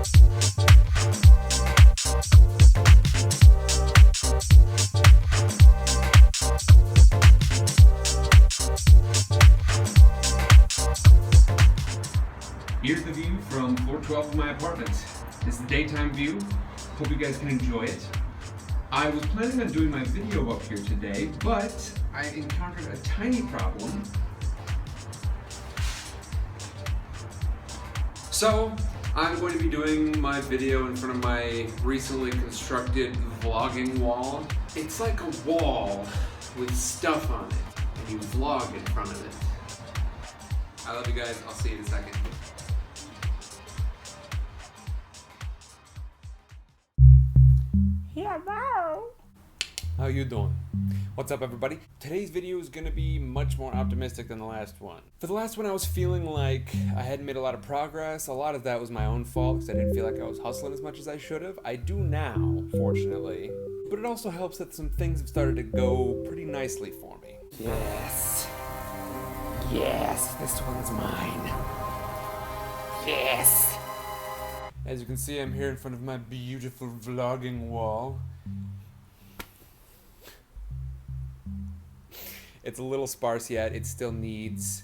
Here's the view from floor 12 of my apartment. This is the daytime view. Hope you guys can enjoy it. I was planning on doing my video up here today, but I encountered a tiny problem. So, I'm going to be doing my video in front of my recently constructed vlogging wall. It's like a wall with stuff on it, and you vlog in front of it. I love you guys. I'll see you in a second. Hello. How you doing? What's up, everybody? Today's video is going to be much more optimistic than the last one. For the last one, I was feeling like I hadn't made a lot of progress. A lot of that was my own fault because I didn't feel like I was hustling as much as I should have. I do now, fortunately. But it also helps that some things have started to go pretty nicely for me. Yes. Yes, this one's mine. Yes. As you can see, I'm here in front of my beautiful vlogging wall. It's a little sparse yet. It still needs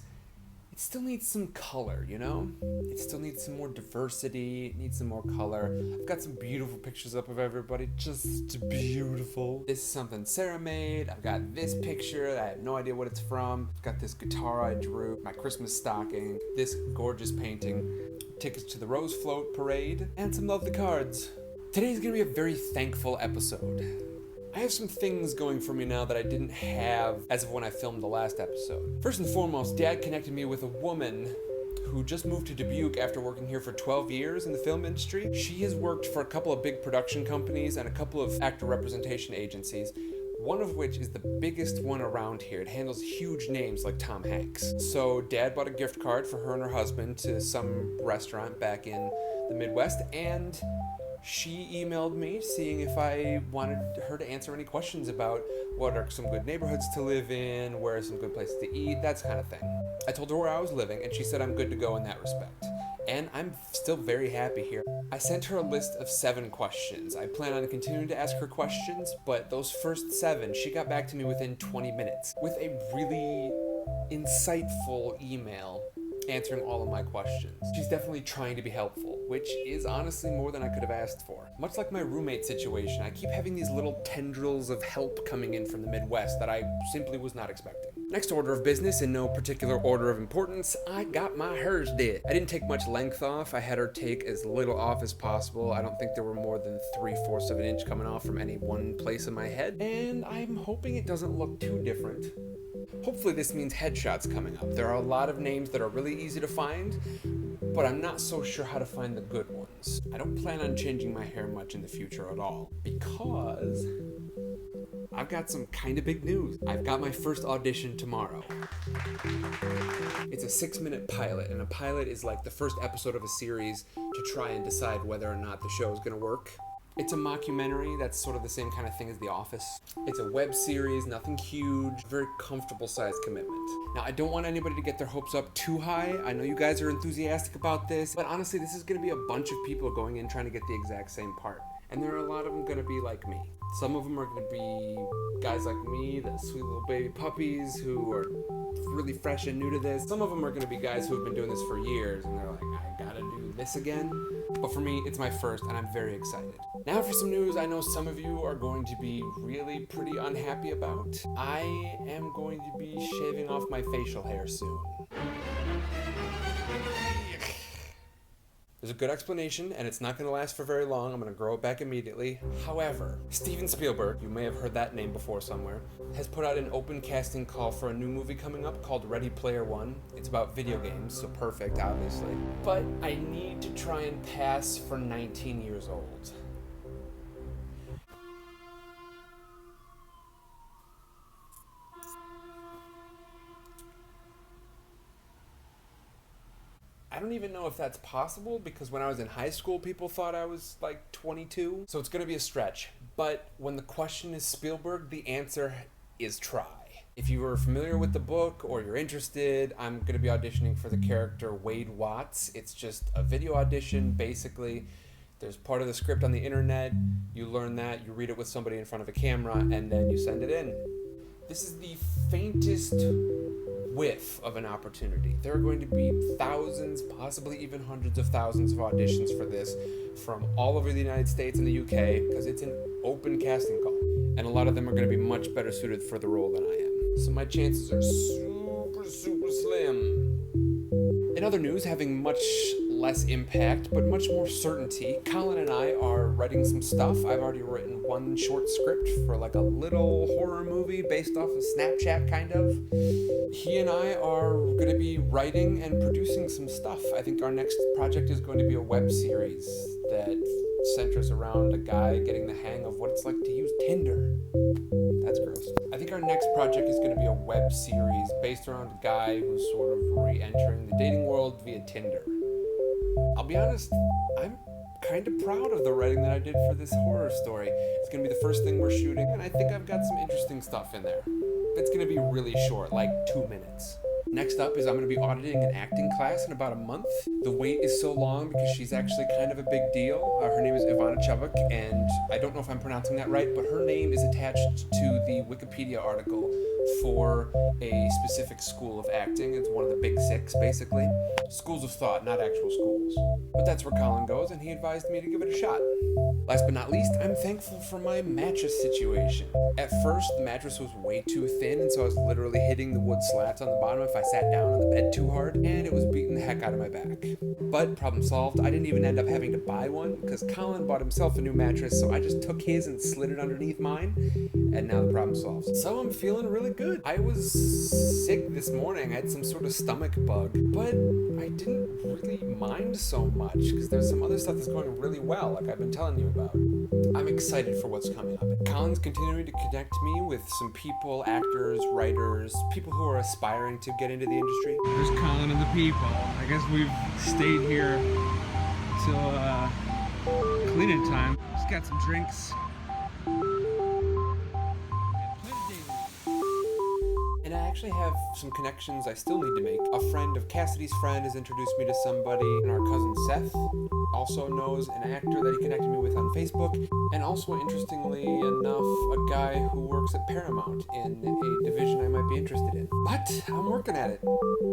some color, you know? It still needs some more diversity. It needs some more color. I've got some beautiful pictures up of everybody. Just beautiful. This is something Sarah made. I've got this picture. I have no idea what it's from. I've got this guitar I drew. My Christmas stocking. This gorgeous painting. Tickets to the Rose Float Parade. And some lovely cards. Today's gonna be a very thankful episode. I have some things going for me now that I didn't have as of when I filmed the last episode. First and foremost, Dad connected me with a woman who just moved to Dubuque after working here for 12 years in the film industry. She has worked for a couple of big production companies and a couple of actor representation agencies, one of which is the biggest one around here. It handles huge names like Tom Hanks. So Dad bought a gift card for her and her husband to some restaurant back in the Midwest, and she emailed me seeing if I wanted her to answer any questions about what are some good neighborhoods to live in, where are some good places to eat, that kind of thing. I told her where I was living, and she said I'm good to go in that respect. And I'm still very happy here. I sent her a list of 7 questions. I plan on continuing to ask her questions, but those first 7, she got back to me within 20 minutes with a really insightful email answering all of my questions. She's definitely trying to be helpful, which is honestly more than I could have asked for. Much like my roommate situation, I keep having these little tendrils of help coming in from the Midwest that I simply was not expecting. Next order of business, in no particular order of importance, I got my hers did. I didn't take much length off. I had her take as little off as possible. I don't think there were more than 3/4 of an inch coming off from any one place in my head, and I'm hoping it doesn't look too different. Hopefully this means headshots coming up. There are a lot of names that are really easy to find, but I'm not so sure how to find the good ones. I don't plan on changing my hair much in the future at all, because I've got some kind of big news. I've got my first audition tomorrow. It's a 6-minute pilot, and a pilot is like the first episode of a series to try and decide whether or not the show is gonna work. It's a mockumentary that's sort of the same kind of thing as The Office. It's a web series, nothing huge, very comfortable sized commitment. Now, I don't want anybody to get their hopes up too high. I know you guys are enthusiastic about this, but honestly, this is gonna be a bunch of people going in trying to get the exact same part. And there are a lot of them gonna be like me. Some of them are gonna be guys like me, the sweet little baby puppies who are really fresh and new to this. Some of them are gonna be guys who have been doing this for years and they're like, I gotta do this again. But for me, it's my first and I'm very excited. Now for some news I know some of you are going to be really pretty unhappy about. I am going to be shaving off my facial hair soon. There's a good explanation, and it's not going to last for very long. I'm going to grow it back immediately. However, Steven Spielberg, you may have heard that name before somewhere, has put out an open casting call for a new movie coming up called Ready Player One. It's about video games, so perfect, obviously. But I need to try and pass for 19 years old. I don't even know if that's possible because when I was in high school, people thought I was like 22. So it's going to be a stretch. But when the question is Spielberg, the answer is try. If you are familiar with the book or you're interested, I'm going to be auditioning for the character Wade Watts. It's just a video audition, basically. There's part of the script on the internet, you learn that, you read it with somebody in front of a camera, and then you send it in. This is the faintest whiff of an opportunity. There are going to be thousands, possibly even hundreds of thousands of auditions for this from all over the United States and the UK, because it's an open casting call. And a lot of them are going to be much better suited for the role than I am. So my chances are super slim. In other news, having much less impact, but much more certainty, Colin and I are writing some stuff. I've already written one short script for like a little horror movie based off of Snapchat, kind of. He and I are going to be writing and producing some stuff. I think our next project is going to be a web series that centers around a guy getting the hang of what it's like to use Tinder. That's gross. I think our next project is going to be a web series based around a guy who's sort of re-entering the dating world via Tinder. I'll be honest, I'm kind of proud of the writing that I did for this horror story. It's going to be the first thing we're shooting, and I think I've got some interesting stuff in there. It's going to be really short, like 2 minutes. Next up is I'm going to be auditing an acting class in about a month. The wait is so long because she's actually kind of a big deal. Her name is Ivana Chubbuck, and I don't know if I'm pronouncing that right, but her name is attached to the Wikipedia article for a specific school of acting. It's one of the big six, basically. Schools of thought, not actual schools. But that's where Colin goes, and he advised me to give it a shot. Last but not least, I'm thankful for my mattress situation. At first, the mattress was way too thin, and so I was literally hitting the wood slats on the bottom if I sat down on the bed too hard, and it was beating the heck out of my back. But problem solved. I didn't even end up having to buy one, because Colin bought himself a new mattress, so I just took his and slid it underneath mine, and now the problem solved. So I'm feeling really good. I was sick this morning. I had some sort of stomach bug, but I didn't really mind so much, because there's some other stuff that's going really well, like I've been telling you about. I'm excited for what's coming up. Colin's continuing to connect me with some people, actors, writers, people who are aspiring to get into the industry. There's Colin and the people. I guess we've stayed here till cleaning time. Just got some drinks. And I actually have some connections I still need to make. A friend of Cassidy's friend has introduced me to somebody, and our cousin Seth also knows an actor that he connected me with on Facebook, and also, interestingly enough, a guy who works at Paramount in a division I might be interested in. But I'm working at it,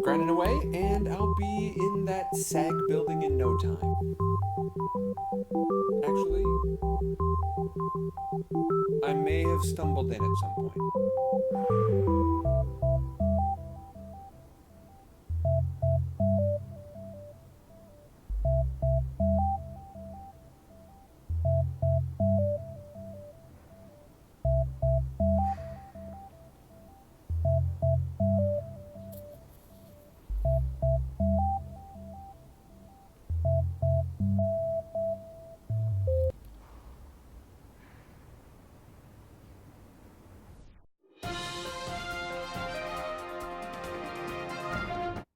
grinding away, and I'll be in that SAG building in no time. Actually, I may have stumbled in at some point.